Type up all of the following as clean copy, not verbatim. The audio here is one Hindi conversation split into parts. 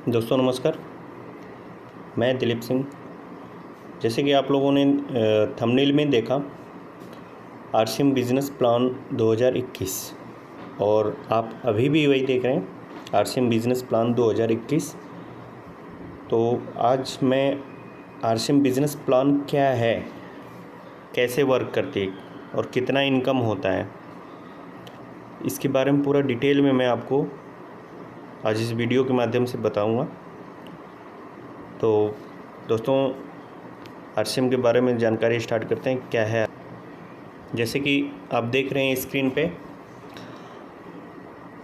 दोस्तों नमस्कार। मैं दिलीप सिंह। जैसे कि आप लोगों ने थंबनेल में देखा, आरसीएम बिजनेस प्लान 2021, और आप अभी भी वही देख रहे हैं, आरसीएम बिजनेस प्लान 2021। तो आज मैं आरसीएम बिजनेस प्लान क्या है, कैसे वर्क करती है और कितना इनकम होता है, इसके बारे में पूरा डिटेल में मैं आपको आज इस वीडियो के माध्यम से बताऊंगा। तो दोस्तों, आरसीएम के बारे में जानकारी स्टार्ट करते हैं क्या है। जैसे कि आप देख रहे हैं स्क्रीन पे,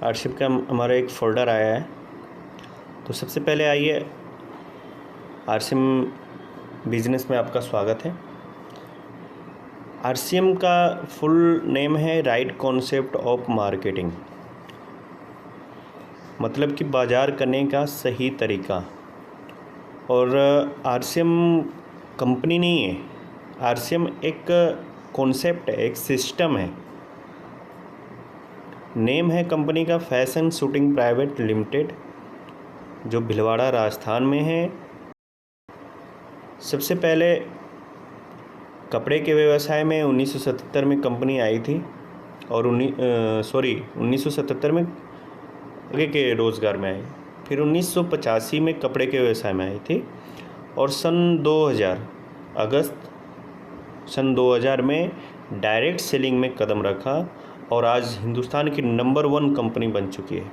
आरसीएम का हमारा एक फ़ोल्डर आया है। तो सबसे पहले आइए, आरसीएम बिजनेस में आपका स्वागत है। आरसीएम का फुल नेम है राइट कॉन्सेप्ट ऑफ मार्केटिंग, मतलब कि बाज़ार करने का सही तरीका। और आरसीएम कंपनी नहीं है, आरसीएम एक कॉन्सेप्ट है, एक सिस्टम है। नेम है कंपनी का फैशन शूटिंग प्राइवेट लिमिटेड, जो भीलवाड़ा राजस्थान में है। सबसे पहले कपड़े के व्यवसाय में 1977 में कंपनी आई थी, और 1977 में आगे के रोज़गार में आई। फिर 1985 में कपड़े के व्यवसाय में आई थी, और सन 2000 अगस्त सन 2000 में डायरेक्ट सेलिंग में कदम रखा, और आज हिंदुस्तान की नंबर 1 कंपनी बन चुकी है।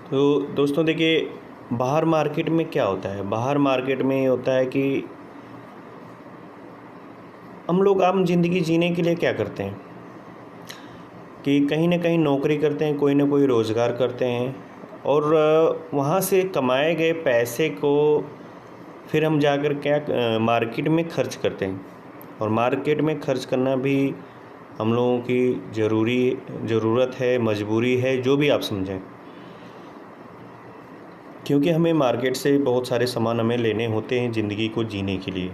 तो दोस्तों देखिए, बाहर मार्केट में क्या होता है। बाहर मार्केट में ये होता है कि हम लोग आम जिंदगी जीने के लिए क्या करते हैं कि कहीं ना कहीं नौकरी करते हैं, कोई ना कोई रोज़गार करते हैं, और वहाँ से कमाए गए पैसे को फिर हम जाकर क्या मार्केट में खर्च करते हैं। और मार्केट में खर्च करना भी हम लोगों की ज़रूरत है, मजबूरी है, जो भी आप समझें, क्योंकि हमें मार्केट से बहुत सारे सामान हमें लेने होते हैं ज़िंदगी को जीने के लिए।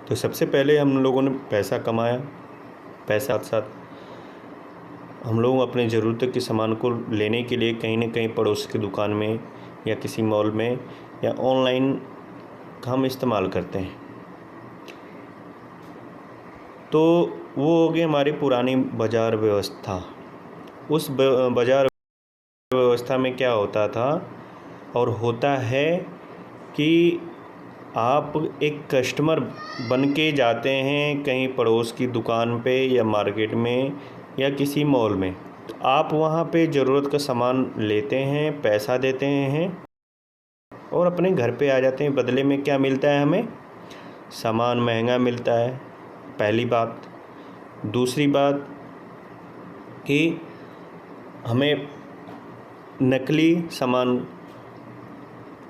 तो सबसे पहले हम लोगों ने पैसा कमाया, पैसा साथ हम लोग अपने ज़रूरत के सामान को लेने के लिए कहीं ना कहीं पड़ोस की दुकान में या किसी मॉल में या ऑनलाइन का हम इस्तेमाल करते हैं। तो वो हो गई हमारी पुरानी बाज़ार व्यवस्था। उस बाज़ार व्यवस्था में क्या होता था और होता है कि आप एक कस्टमर बन के जाते हैं कहीं पड़ोस की दुकान पे या मार्केट में या किसी मॉल में। तो आप वहाँ पे ज़रूरत का सामान लेते हैं, पैसा देते हैं और अपने घर पे आ जाते हैं। बदले में क्या मिलता है हमें? सामान महंगा मिलता है, पहली बात। दूसरी बात कि हमें नकली सामान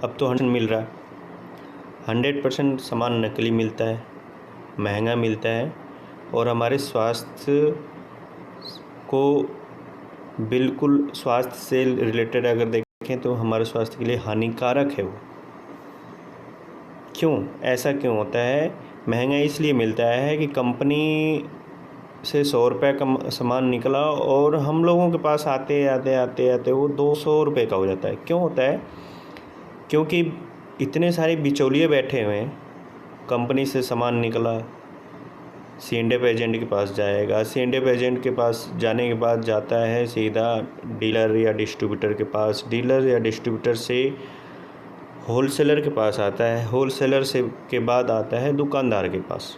अब तो 100% मिल रहा है, 100% सामान नकली मिलता है, महंगा मिलता है, और हमारे स्वास्थ्य को बिल्कुल, स्वास्थ्य से रिलेटेड अगर देखें तो हमारे स्वास्थ्य के लिए हानिकारक है वो। क्यों ऐसा क्यों होता है? महंगा इसलिए मिलता है कि कंपनी से 100 रुपये का सामान निकला और हम लोगों के पास आते आते वो 200 रुपये का हो जाता है। क्यों होता है? क्योंकि इतने सारे बिचौलिए बैठे हुए हैं। कंपनी से सामान निकला, C&F एजेंट के पास जाएगा, C&F एजेंट के पास जाने के बाद जाता है सीधा डीलर या डिस्ट्रीब्यूटर के पास, डीलर या डिस्ट्रीब्यूटर से होलसेलर के पास आता है, होलसेलर से के बाद आता है दुकानदार के पास,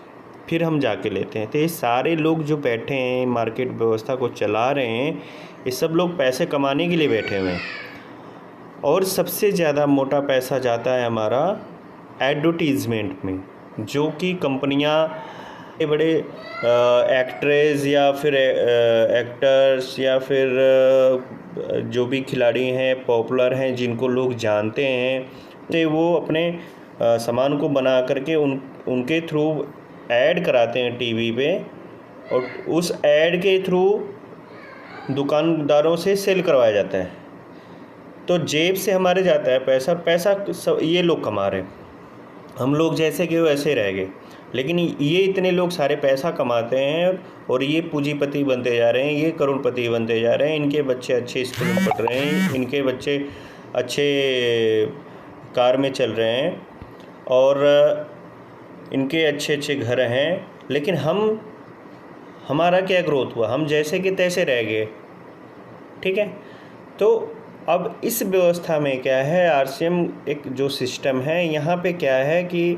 फिर हम जाके लेते हैं। तो ये सारे लोग जो बैठे हैं, मार्केट व्यवस्था को चला रहे हैं, ये सब लोग पैसे कमाने के लिए बैठे हुए हैं। और सबसे ज़्यादा मोटा पैसा जाता है हमारा एडवर्टीज़मेंट में, जो कि कंपनियां बड़े एक्ट्रेस या फिर एक्टर्स या फिर जो भी खिलाड़ी हैं, पॉपुलर हैं, जिनको लोग जानते हैं, तो वो अपने सामान को बना करके उनके थ्रू ऐड कराते हैं टीवी पे, और उस ऐड के थ्रू दुकानदारों से सेल करवाया जाता है। तो जेब से हमारे जाता है पैसा, और पैसा ये लोग कमा रहे हैं, हम लोग जैसे कि वैसे रह गए। लेकिन ये इतने लोग सारे पैसा कमाते हैं और ये पूंजीपति बनते जा रहे हैं, ये करोड़पति बनते जा रहे हैं, इनके बच्चे अच्छे स्कूल में पढ़ रहे हैं, इनके बच्चे अच्छे कार में चल रहे हैं और इनके अच्छे अच्छे घर हैं, लेकिन हमारा क्या ग्रोथ हुआ? हम जैसे कि तैसे रह गए। ठीक है, तो अब इस व्यवस्था में क्या है, आरसीएम एक जो सिस्टम है यहाँ पे क्या है कि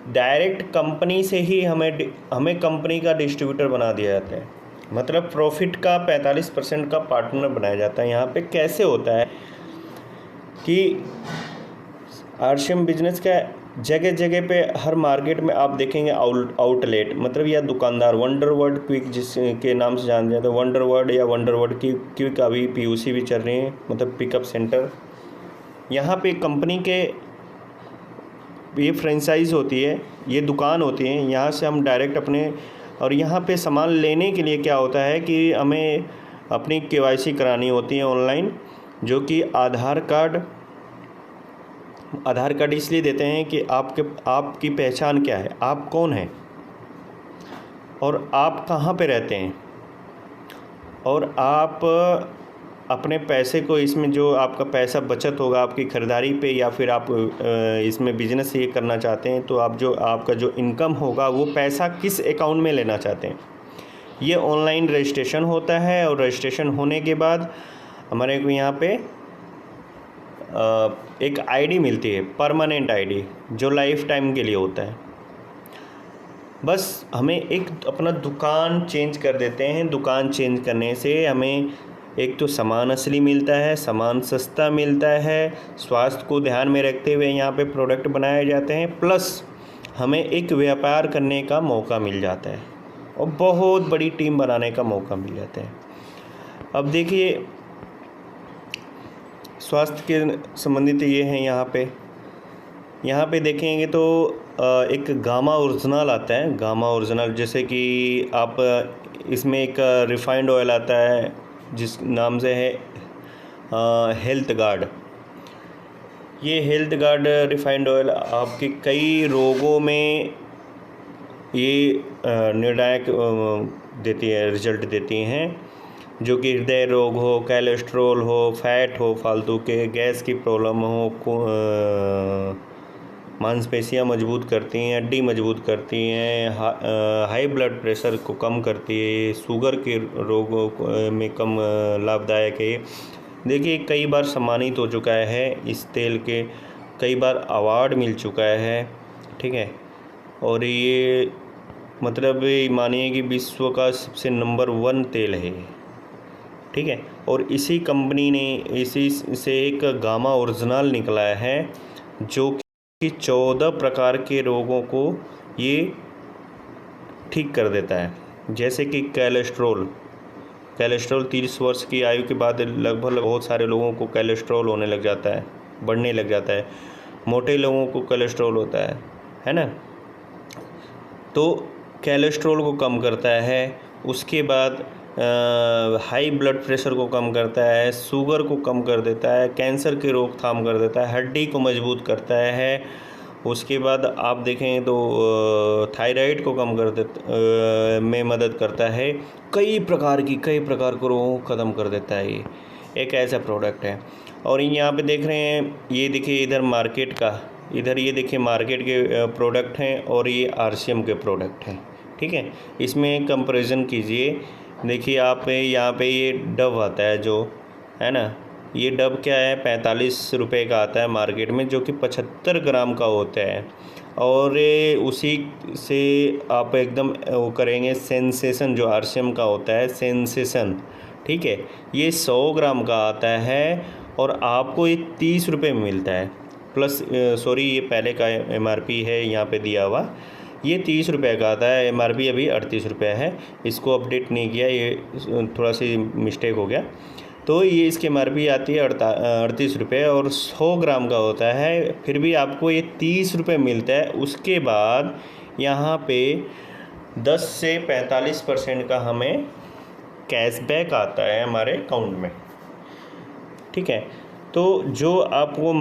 डायरेक्ट कंपनी से ही हमें कंपनी का डिस्ट्रीब्यूटर बना दिया जाता है, मतलब प्रॉफिट का 45% का पार्टनर बनाया जाता है। यहाँ पे कैसे होता है कि आरसीएम बिजनेस का जगह जगह पे हर मार्केट में आप देखेंगे आउटलेट, मतलब या दुकानदार, वंडर वर्ड क्विक जिसके नाम से जाने जाते हैं, वंडर वर्ड या वंडर वर्ड क्विक अभी पीयूसी भी चल रही है, मतलब पिकअप सेंटर। यहाँ पे कंपनी के ये फ्रेंचाइज होती है, ये दुकान होती है, यहाँ से हम डायरेक्ट अपने, और यहाँ पे सामान लेने के लिए क्या होता है कि हमें अपनी केवाईसी करानी होती है ऑनलाइन, जो कि आधार कार्ड इसलिए देते हैं कि आपकी पहचान क्या है, आप कौन हैं और आप कहाँ पे रहते हैं, और आप अपने पैसे को, इसमें जो आपका पैसा बचत होगा आपकी ख़रीदारी पे, या फिर आप इसमें बिजनेस ये करना चाहते हैं, तो आपका जो इनकम होगा वो पैसा किस अकाउंट में लेना चाहते हैं, ये ऑनलाइन रजिस्ट्रेशन होता है। और रजिस्ट्रेशन होने के बाद हमारे को यहाँ पे एक आईडी मिलती है, परमानेंट आईडी, जो लाइफ टाइम के लिए होता है। बस हमें एक अपना दुकान चेंज कर देते हैं, दुकान चेंज करने से हमें एक तो सामान असली मिलता है, सामान सस्ता मिलता है, स्वास्थ्य को ध्यान में रखते हुए यहाँ पे प्रोडक्ट बनाए जाते हैं, प्लस हमें एक व्यापार करने का मौका मिल जाता है और बहुत बड़ी टीम बनाने का मौका मिल जाता है। अब देखिए, स्वास्थ्य के संबंधित ये हैं, यहाँ पे देखेंगे तो एक गामा ओरिजिनल आता है, गामा ओरिजिनल, जैसे कि आप इसमें एक रिफाइंड ऑयल आता है जिस नाम से है हेल्थ गार्ड। ये हेल्थ गार्ड रिफाइंड ऑयल आपके कई रोगों में ये निर्णायक देती है, रिजल्ट देती हैं, जो कि हृदय रोग हो, कोलेस्ट्रॉल हो, फैट हो फालतू के, गैस की प्रॉब्लम हो, मांसपेशियां मजबूत करती हैं, हड्डी मजबूत करती हैं, हाई ब्लड प्रेशर को कम करती है, शुगर के रोगों में कम लाभदायक है। देखिए, कई बार सम्मानित हो चुका है इस तेल के, कई बार अवार्ड मिल चुका है। ठीक है, और ये मतलब मानिए कि विश्व का सबसे नंबर 1 तेल है। ठीक है, और इसी कंपनी ने, इसी से एक गामा ओरिजिनल निकला है जो कि 14 प्रकार के रोगों को ये ठीक कर देता है, जैसे कि कोलेस्ट्रॉल 30 वर्ष की आयु के बाद लगभग बहुत सारे लोगों को कोलेस्ट्रॉल होने लग जाता है, बढ़ने लग जाता है, मोटे लोगों को कोलेस्ट्रॉल होता है ना, तो कोलेस्ट्रॉल को कम करता है। उसके बाद हाई ब्लड प्रेशर को कम करता है, शुगर को कम कर देता है, कैंसर की रोकथाम कर देता है, हड्डी को मजबूत करता है। उसके बाद आप देखें तो थायराइड को कम कर देता में मदद करता है, कई प्रकार के रोगों को ख़त्म कर देता है। ये एक ऐसा प्रोडक्ट है। और यहाँ पे देख रहे हैं, ये देखिए इधर मार्केट का, इधर ये देखिए मार्केट के प्रोडक्ट हैं और ये आरसीएम के प्रोडक्ट हैं। ठीक है, इसमें कंपैरिजन कीजिए। देखिए आप यहाँ पे ये डव आता है, जो है ना, ये डब क्या है, 45 रुपये का आता है मार्केट में, जो कि 75 ग्राम का होता है। और उसी से आप एकदम वो करेंगे सेंसेशन, जो आरसीएम का होता है सेंसेशन। ठीक है, ये 100 ग्राम का आता है और आपको ये 30 रुपये में मिलता है, प्लस सॉरी ये पहले का एमआरपी है यहाँ पे दिया हुआ, ये 30 रुपये का आता है, एमआरपी अभी 38 रुपये है, इसको अपडेट नहीं किया, ये थोड़ा सी मिस्टेक हो गया। तो ये इसकी एमआरपी आती है 38 रुपये और 100 ग्राम का होता है, फिर भी आपको ये 30 रुपये मिलता है। उसके बाद यहाँ पे 10 से 45% का हमें कैशबैक आता है हमारे अकाउंट में। ठीक है, तो जो आपको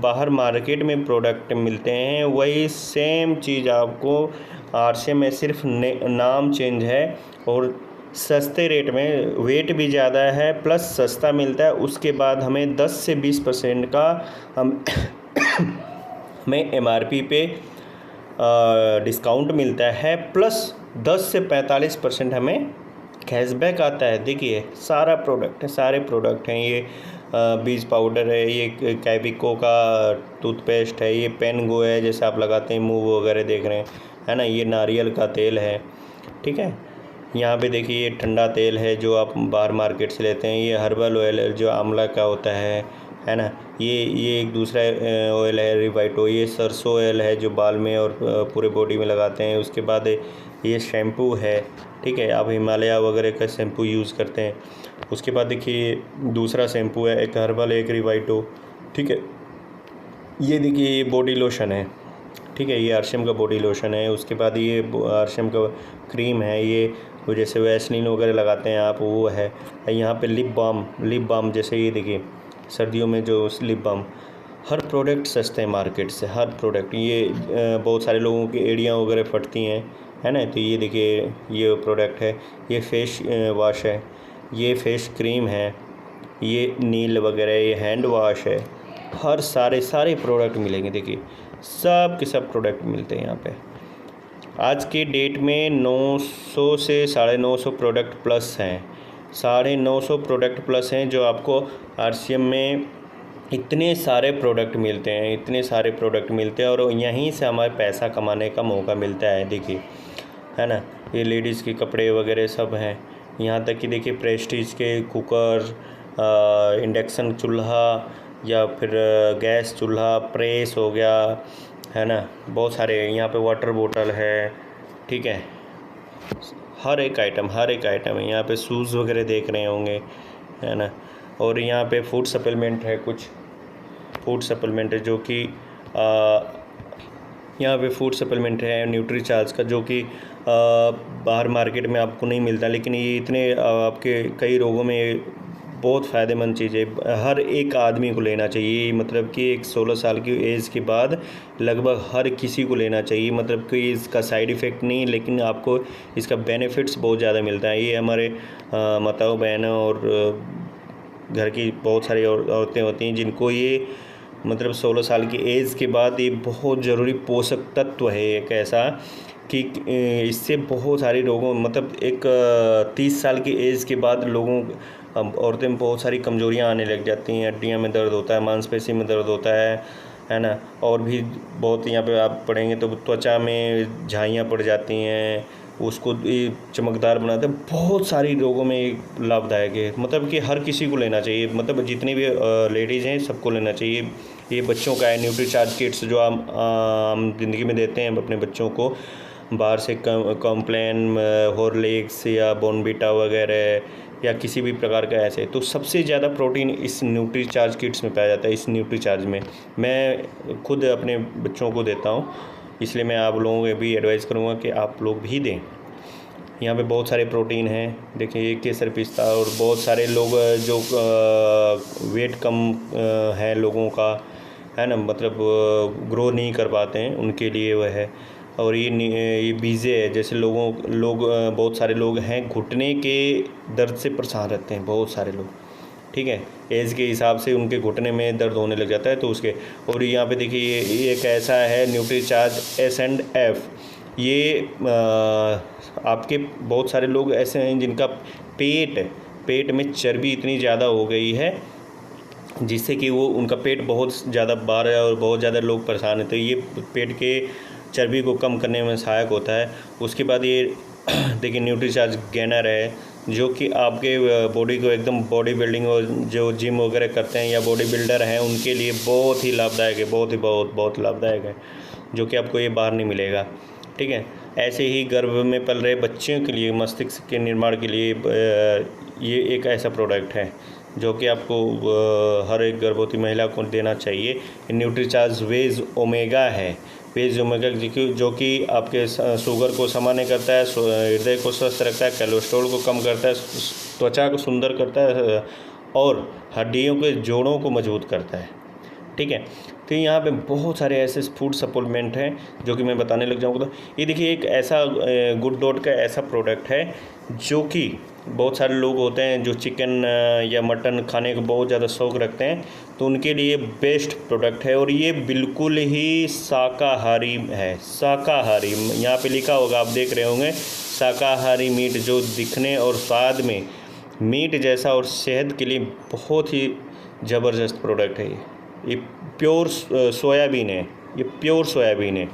बाहर मार्केट में प्रोडक्ट मिलते हैं वही सेम चीज़ आपको आरसीएम में सिर्फ नाम चेंज है और सस्ते रेट में, वेट भी ज़्यादा है प्लस सस्ता मिलता है। उसके बाद हमें 10 से 20% का हम हमें एमआरपी पे डिस्काउंट मिलता है, प्लस 10 से 45% हमें कैशबैक आता है। देखिए सारा प्रोडक्ट है, सारे प्रोडक्ट हैं। ये बीज पाउडर है, ये कैबिको का टूथपेस्ट है, ये पेनगो है जैसे आप लगाते हैं मूव वगैरह देख रहे हैं, है ना। ये नारियल का तेल है, ठीक है। यहाँ पे देखिए ये ठंडा तेल है जो आप बाहर मार्केट से लेते हैं। ये हर्बल ऑयल है जो आंवला का होता है ना। ये एक दूसरा ऑयल है रिवाइटो, ये सरसों ऑयल है जो बाल में और पूरे बॉडी में लगाते हैं। उसके बाद ये शैम्पू है, ठीक है, आप हिमालय वगैरह का शैम्पू यूज़ करते हैं। उसके बाद देखिए दूसरा शैम्पू है, एक हर्बल एक रिवाइटो, ठीक है। ये देखिए ये बॉडी लोशन है, ठीक है, ये आरसीएम का बॉडी लोशन है। उसके बाद ये आरसीएम का क्रीम है, ये वो जैसे वैसलीन वगैरह लगाते हैं आप, वो है। यहाँ पे लिप बाम जैसे ये देखिए सर्दियों में जो लिप बाम, हर प्रोडक्ट सस्ते हैं मार्केट से, हर प्रोडक्ट। ये बहुत सारे लोगों की एड़ियाँ वगैरह फटती हैं, है ना। तो ये देखिए ये प्रोडक्ट है, ये फेस वॉश है, ये फेस क्रीम है, ये नील वगैरह, ये हैंड वॉश है। हर सारे प्रोडक्ट मिलेंगे। देखिए सब के सब प्रोडक्ट मिलते हैं यहाँ पे। आज के डेट में 900 से 950 प्रोडक्ट प्लस हैं, 950 प्रोडक्ट प्लस हैं जो आपको आरसीएम में इतने सारे प्रोडक्ट मिलते हैं, इतने सारे प्रोडक्ट मिलते हैं और यहीं से हमारे पैसा कमाने का मौका मिलता है। देखिए, है ना, ये लेडीज़ के कपड़े वगैरह सब हैं। यहाँ तक कि देखिए प्रेस्टीज के कुकर, इंडक्शन चूल्हा या फिर गैस चूल्हा, प्रेस हो गया, है ना, बहुत सारे। यहाँ पे वाटर बोतल है, ठीक है, हर एक आइटम है। यहाँ पे शूज़ वगैरह देख रहे होंगे, है ना। और यहाँ पे फूड सप्लीमेंट है, कुछ फूड सप्लीमेंट है जो कि यहाँ पे फूड सप्लीमेंट है न्यूट्रीचार्ज का, जो कि बाहर मार्केट में आपको नहीं मिलता, लेकिन ये इतने आपके कई रोगों में बहुत फ़ायदेमंद चीज़ है। हर एक आदमी को लेना चाहिए, मतलब कि एक 16 साल की एज के बाद लगभग हर किसी को लेना चाहिए। मतलब कि इसका साइड इफ़ेक्ट नहीं, लेकिन आपको इसका बेनिफिट्स बहुत ज़्यादा मिलता है। ये हमारे माताओं बहनों और घर की बहुत सारी औरतें होती हैं जिनको ये मतलब 16 साल की एज के बाद ये बहुत ज़रूरी पोषक तत्व है एक ऐसा कि इससे बहुत सारे रोगों, मतलब एक 30 साल की एज के बाद औरतें में बहुत सारी कमजोरियां आने लग जाती हैं। हड्डियां में दर्द होता है, मांसपेशी में दर्द होता है ना। और भी बहुत, यहाँ पे आप पढ़ेंगे तो त्वचा में झाइयाँ पड़ जाती हैं, उसको चमकदार बनाते हैं। बहुत सारी रोगों में लाभदायक है, मतलब कि हर किसी को लेना चाहिए, मतलब जितनी भी लेडीज़ हैं सबको लेना चाहिए। ये बच्चों का है न्यूट्रीचार्ज किट्स जो हम ज़िंदगी में देते हैं अपने बच्चों को, बाहर से कॉम्प्लेन, हॉर्लिक्स या बॉर्नवीटा वगैरह या किसी भी प्रकार का ऐसे। तो सबसे ज़्यादा प्रोटीन इस न्यूट्रीचार्ज किट्स में पाया जाता है। इस न्यूट्रीचार्ज में मैं खुद अपने बच्चों को देता हूँ, इसलिए मैं आप लोगों को भी एडवाइस करूँगा कि आप लोग भी दें। यहाँ पे बहुत सारे प्रोटीन हैं, देखिए ये केसर पिस्ता। और बहुत सारे लोग जो वेट कम है लोगों का, है ना, मतलब ग्रो नहीं कर पाते हैं, उनके लिए वह है। और ये बीजे है, जैसे बहुत सारे लोग हैं घुटने के दर्द से परेशान रहते हैं, बहुत सारे लोग, ठीक है, एज के हिसाब से उनके घुटने में दर्द होने लग जाता है तो उसके। और यहाँ पे देखिए ये एक ऐसा है न्यूट्रीचार्ज S&F। ये आपके बहुत सारे लोग ऐसे हैं जिनका पेट में चर्बी इतनी ज़्यादा हो गई है जिससे कि वो उनका पेट बहुत ज़्यादा बाहर है और बहुत ज़्यादा लोग परेशान हैं। तो ये पेट के चर्बी को कम करने में सहायक होता है। उसके बाद ये देखिए न्यूट्रीचार्ज गेनर है, जो कि आपके बॉडी को एकदम बॉडी बिल्डिंग और जो जिम वगैरह करते हैं या बॉडी बिल्डर हैं उनके लिए बहुत ही लाभदायक है, बहुत लाभदायक है, जो कि आपको ये बाहर नहीं मिलेगा, ठीक है। ऐसे ही गर्भ में पल रहे बच्चों के लिए मस्तिष्क के निर्माण के लिए ये एक ऐसा प्रोडक्ट है जो कि आपको हर एक गर्भवती महिला को देना चाहिए। न्यूट्रीचार्ज वेज ओमेगा है, वेज ओमेगा जो कि आपके शुगर को सामान्य करता है, हृदय को स्वस्थ रखता है, कोलेस्ट्रॉल को कम करता है, त्वचा को सुंदर करता है और हड्डियों के जोड़ों को मजबूत करता है। ठीक है। तो यहाँ पे बहुत सारे ऐसे फूड सप्लीमेंट हैं जो कि मैं बताने लग जाऊँगा। तो ये देखिए एक ऐसा गुड डॉट का ऐसा प्रोडक्ट है जो कि बहुत सारे लोग होते हैं जो चिकन या मटन खाने का बहुत ज़्यादा शौक़ रखते हैं, तो उनके लिए बेस्ट प्रोडक्ट है। और ये बिल्कुल ही शाकाहारी है, शाकाहारी। यहाँ पे लिखा होगा, आप देख रहे होंगे, शाकाहारी मीट, जो दिखने और स्वाद में मीट जैसा और सेहत के लिए बहुत ही ज़बरदस्त प्रोडक्ट है। ये प्योर सोयाबीन है, ये प्योर सोयाबीन है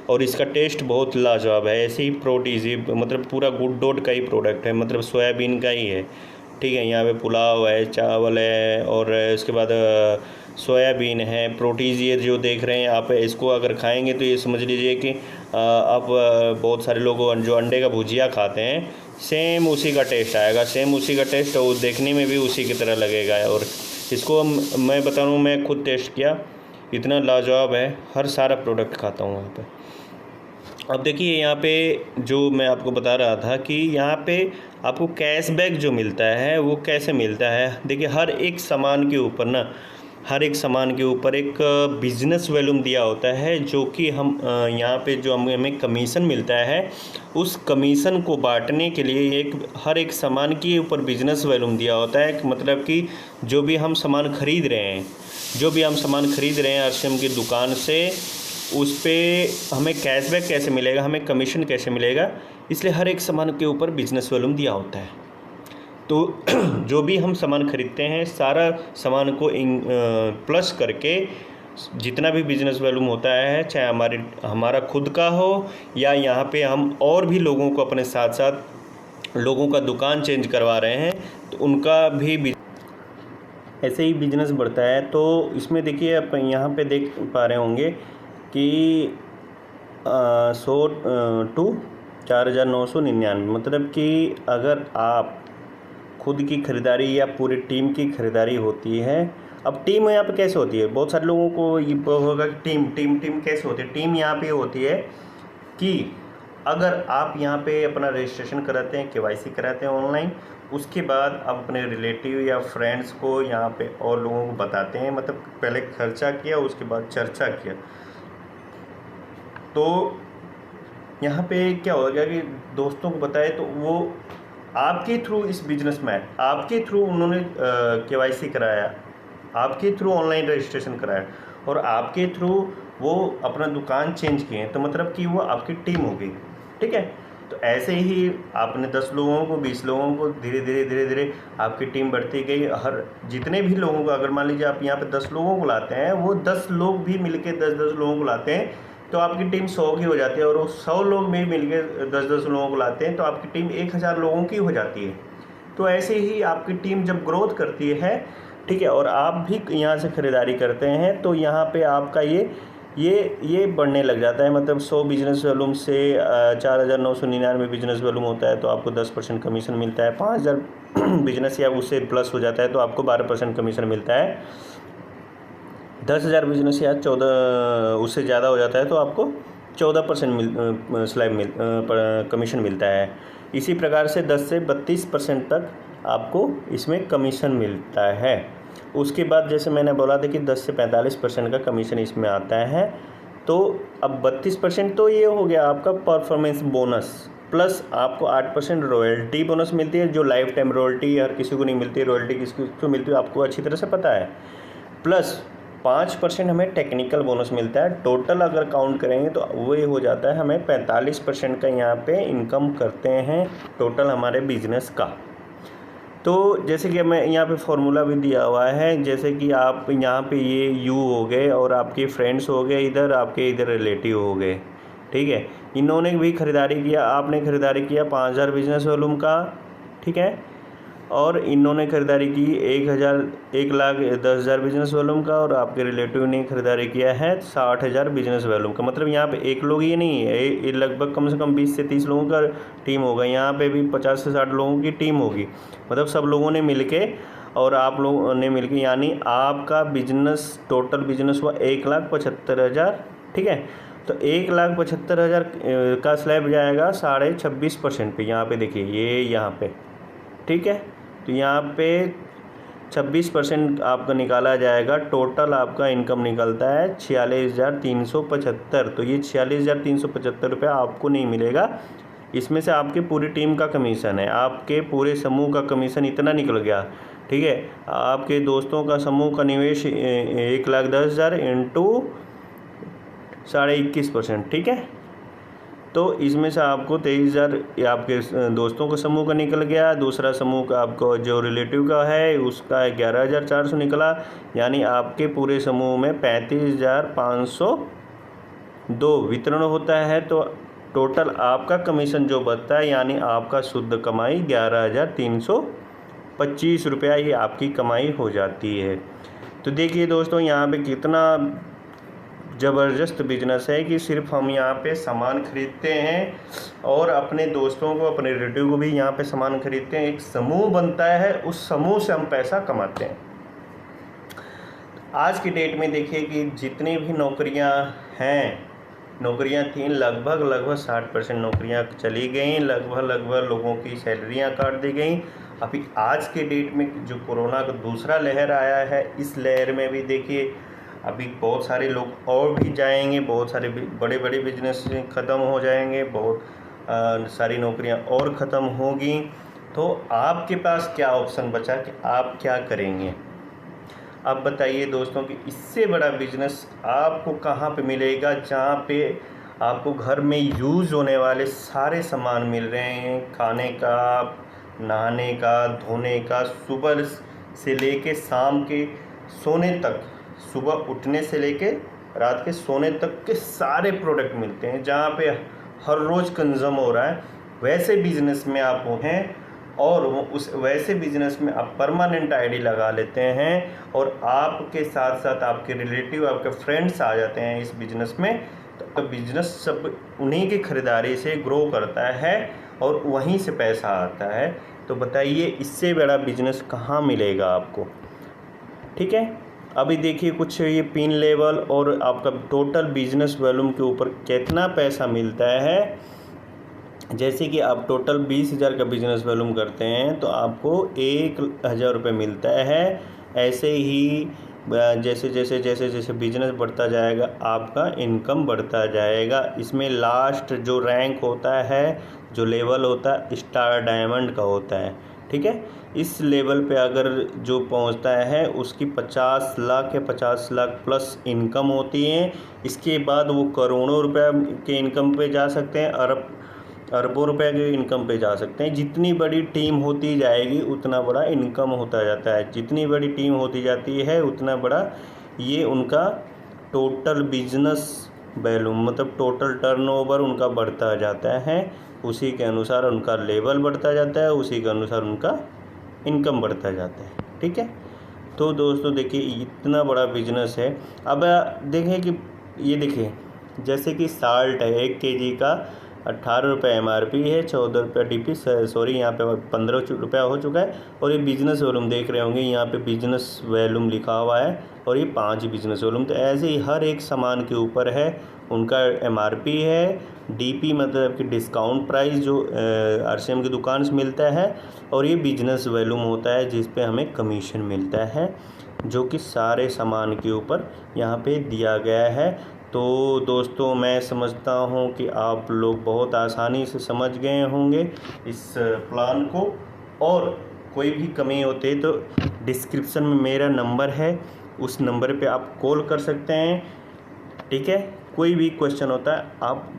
और इसका टेस्ट बहुत लाजवाब है। ऐसे ही प्रोटीज़ी, मतलब पूरा गुड डॉट का ही प्रोडक्ट है, मतलब सोयाबीन का ही है, ठीक है। यहाँ पे पुलाव है, चावल है और इसके बाद सोयाबीन है। प्रोटीज़ ये जो देख रहे हैं आप, इसको अगर खाएंगे तो ये समझ लीजिए कि आप बहुत सारे लोग जो अंडे का भुजिया खाते हैं, सेम उसी का टेस्ट आएगा, सेम उसी का टेस्ट, और देखने में भी उसी की तरह लगेगा। और इसको मैं बता रहा हूँ, मैं खुद टेस्ट किया, इतना लाजवाब है। हर सारा प्रोडक्ट खाता हूँ यहाँ पे। अब देखिए यहाँ पे जो मैं आपको बता रहा था कि यहाँ पे आपको कैशबैक जो मिलता है वो कैसे मिलता है। देखिए हर एक सामान के ऊपर ना, हर एक सामान के ऊपर एक बिजनेस वैल्यूम दिया होता है, जो कि हम यहाँ पे जो हमें कमीशन मिलता है, उस कमीशन को बांटने के लिए हर एक सामान के ऊपर बिजनेस वैल्यूम दिया होता है। मतलब कि जो भी हम सामान खरीद रहे हैं, आरसीएम की दुकान से, उस पर हमें कैशबैक कैसे मिलेगा, हमें कमीशन कैसे मिलेगा, इसलिए हर एक सामान के ऊपर बिजनेस वैल्यूम दिया होता है। तो जो भी हम सामान खरीदते हैं, सारा सामान को प्लस करके जितना भी बिजनेस वैल्यूम होता है, चाहे हमारा खुद का हो या यहाँ पे हम और भी लोगों को अपने साथ साथ लोगों का दुकान चेंज करवा रहे हैं, तो उनका भी ऐसे ही बिजनेस बढ़ता है। तो इसमें देखिए आप यहाँ पे देख पा रहे होंगे कि 100 टू 4,999, मतलब कि अगर आप खुद की ख़रीदारी या पूरी टीम की ख़रीदारी होती है। अब टीम यहाँ पे कैसे होती है, बहुत सारे लोगों को ये होगा कि टीम कैसे होती है। टीम यहाँ पे होती है कि अगर आप यहाँ पे अपना रजिस्ट्रेशन कराते हैं, केवाईसी कराते हैं ऑनलाइन, उसके बाद आप अपने रिलेटिव या फ्रेंड्स को यहाँ पे और लोगों को बताते हैं, मतलब पहले खर्चा किया, उसके बाद चर्चा किया। तो यहाँ पे क्या होगा कि दोस्तों को बताए तो वो आपके थ्रू, इस बिजनेस में आपके थ्रू उन्होंने केवाईसी कराया, आपके थ्रू ऑनलाइन रजिस्ट्रेशन कराया और आपके थ्रू वो अपना दुकान चेंज किए, तो मतलब कि वो आपकी टीम हो गई, ठीक है। तो ऐसे ही आपने 10 लोगों को, 20 लोगों को, धीरे धीरे आपकी टीम बढ़ती गई। हर जितने भी लोगों को, अगर मान लीजिए आप यहाँ पे 10 लोगों को लाते हैं, वो 10 लोग भी मिलके 10-10 लोगों को लाते हैं, तो आपकी टीम 100 की हो जाती है। और वो 100 लोग भी मिलके 10-10 लोगों को लाते हैं, तो आपकी टीम 1000 लोगों की हो जाती है। तो ऐसे ही आपकी टीम जब ग्रोथ करती है, ठीक है, और आप भी यहाँ से ख़रीदारी करते हैं, तो यहाँ पे आपका ये बढ़ने लग जाता है। मतलब 100 बिजनेस वॉल्यूम से 4,999 बिजनेस वॉल्यूम होता है, तो आपको 10% कमीशन मिलता है। 5,000 बिजनेस या उससे प्लस हो जाता है तो आपको 12% कमीशन मिलता है। 10,000 बिजनेस या 14 उससे ज़्यादा हो जाता है तो आपको 14% कमीशन मिलता है। इसी प्रकार से 10 से 32% तक आपको इसमें कमीशन मिलता है। उसके बाद जैसे मैंने बोला था कि 10 से 45% का कमीशन इसमें आता है। तो अब 32% तो ये हो गया आपका परफॉर्मेंस बोनस, प्लस आपको 8% रॉयल्टी बोनस मिलती है, जो लाइफ टाइम रॉयल्टी हर किसी को नहीं मिलती। रॉयल्टी किसको मिलती है आपको अच्छी तरह से पता है। प्लस 5% हमें टेक्निकल बोनस मिलता है। टोटल अगर काउंट करेंगे तो वही हो जाता है, हमें 45% का यहाँ पे इनकम करते हैं टोटल हमारे बिजनेस का। तो जैसे कि मैं यहाँ पे फॉर्मूला भी दिया हुआ है, जैसे कि आप यहाँ पे ये यू हो गए और आपके फ्रेंड्स हो गए, इधर आपके इधर रिलेटिव हो गए, ठीक है। इन्होंने भी ख़रीदारी किया, आपने ख़रीदारी किया 5,000 बिजनेस वॉल्यूम का, ठीक है, और इन्होंने ख़रीदारी की 1,10,000 बिजनेस वॉल्यूम का, और आपके रिलेटिव ने ख़रीदारी किया है 60,000 बिजनेस वॉल्यूम का। मतलब यहाँ पे एक लोग ये नहीं है, ये लगभग कम से कम 20 से 30 लोगों का टीम होगा। यहाँ पे भी 50 से 60 लोगों की टीम होगी, मतलब सब लोगों ने मिलके और आप लोगों ने मिलके, यानी आपका बिजनेस टोटल बिजनेस हुआ 1,75,000, ठीक है। तो 1,75,000 का स्लैब जाएगा 26.5% पे। यहाँ पे देखिए ये यहाँ पे, ठीक है। तो यहाँ पे 26% आपका निकाला जाएगा। टोटल आपका इनकम निकलता है 46,375। तो ये 46,375 रुपये आपको नहीं मिलेगा, इसमें से आपके पूरी टीम का कमीशन है, आपके पूरे समूह का कमीशन इतना निकल गया। ठीक है, आपके दोस्तों का समूह का निवेश 1,10,000 इंटू 21.5%। ठीक है, तो इसमें से आपको 23,000 आपके दोस्तों का समूह का निकल गया। दूसरा समूह का आपको जो रिलेटिव का है उसका 11,400 निकला, यानी आपके पूरे समूह में 35,502 वितरण होता है। तो टोटल आपका कमीशन जो बचता है, यानी आपका शुद्ध कमाई 11,325 रुपया ये आपकी कमाई हो जाती है। तो देखिए दोस्तों, यहाँ पे कितना ज़बरदस्त बिजनेस है कि सिर्फ हम यहाँ पे सामान खरीदते हैं और अपने दोस्तों को, अपने रिलेटिव को भी यहाँ पे सामान खरीदते हैं। एक समूह बनता है, उस समूह से हम पैसा कमाते हैं। आज की डेट में देखिए कि जितनी भी नौकरियाँ हैं, नौकरियाँ थीं लगभग 60% नौकरियाँ चली गई, लगभग लोगों की सैलरियाँ काट दी गई। अभी आज के डेट में जो कोरोना का दूसरा लहर आया है, इस लहर में भी देखिए अभी बहुत सारे लोग और भी जाएंगे, बहुत सारे बड़े बड़े बिजनेस ख़त्म हो जाएंगे, बहुत सारी नौकरियां और ख़त्म होगी। तो आपके पास क्या ऑप्शन बचा कि आप क्या करेंगे? अब बताइए दोस्तों कि इससे बड़ा बिजनेस आपको कहाँ पे मिलेगा, जहाँ पे आपको घर में यूज़ होने वाले सारे सामान मिल रहे हैं, खाने का, नहाने का, धोने का, सुबह से लेके शाम के सोने तक, सुबह उठने से लेके रात के सोने तक के सारे प्रोडक्ट मिलते हैं, जहाँ पे हर रोज़ कंज्यूम हो रहा है। वैसे बिजनेस में आप हैं और उस वैसे बिजनेस में आप परमानेंट आईडी लगा लेते हैं और आपके साथ साथ आपके रिलेटिव, आपके फ्रेंड्स आ जाते हैं इस बिज़नेस में। तो बिज़नेस सब उन्हीं की ख़रीदारी से ग्रो करता है और वहीं से पैसा आता है। तो बताइए इससे बड़ा बिजनेस कहाँ मिलेगा आपको? ठीक है, अभी देखिए कुछ ये पिन लेवल और आपका टोटल बिजनेस वॉल्यूम के ऊपर कितना पैसा मिलता है। जैसे कि आप टोटल 20,000 का बिजनेस वॉल्यूम करते हैं तो आपको 1,000 रुपये मिलता है। ऐसे ही जैसे जैसे जैसे जैसे बिजनेस बढ़ता जाएगा आपका इनकम बढ़ता जाएगा। इसमें लास्ट जो रैंक होता है, जो लेवल होता है, स्टार डायमंड का होता है। ठीक है, इस लेवल पे अगर जो पहुंचता है उसकी 50 लाख या 50 लाख प्लस इनकम होती है। इसके बाद वो करोड़ों रुपए के इनकम पे जा सकते हैं, अरबों रुपए के इनकम पे जा सकते हैं। जितनी बड़ी टीम होती जाएगी उतना बड़ा इनकम होता जाता है, जितनी बड़ी टीम होती जाती है उतना बड़ा ये उनका टोटल बिजनेस वॉल्यूम, मतलब टोटल टर्नओवर उनका बढ़ता जाता है। उसी के अनुसार उनका लेवल बढ़ता जाता है, उसी के अनुसार उनका इनकम बढ़ता जाता है। ठीक है, तो दोस्तों देखिए इतना बड़ा बिजनेस है। अब देखें कि ये देखिए जैसे कि साल्ट है, 1 kg का 18 रुपये MRP है, 14 रुपये DP, सॉरी यहाँ पे 15 रुपया हो चुका है। और ये बिजनेस वॉल्यूम देख रहे होंगे, यहाँ पे बिजनेस वॉल्यूम लिखा हुआ है और ये 5 बिजनेस वॉल्यूम। तो ऐसे ही हर एक सामान के ऊपर है उनका MRP है, DP मतलब कि डिस्काउंट प्राइस जो RCM की दुकान से मिलता है, और ये बिजनेस वॉल्यूम होता है जिस पे हमें कमीशन मिलता है, जो कि सारे सामान के ऊपर यहाँ पे दिया गया है। तो दोस्तों मैं समझता हूँ कि आप लोग बहुत आसानी से समझ गए होंगे इस प्लान को, और कोई भी कमी होती है तो डिस्क्रिप्शन में मेरा नंबर है, उस नंबर पे आप कॉल कर सकते हैं। ठीक है, कोई भी क्वेश्चन होता है आप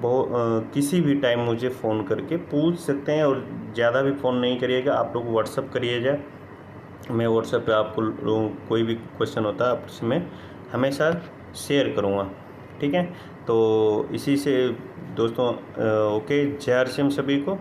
किसी भी टाइम मुझे फ़ोन करके पूछ सकते हैं, और ज़्यादा भी फ़ोन नहीं करिएगा, आप लोग व्हाट्सअप करिएगा। मैं व्हाट्सएप पे आपको कोई भी क्वेश्चन होता है आपसे मैं हमेशा शेयर करूँगा। ठीक है, तो इसी से दोस्तों ओके, जय RCM सभी को।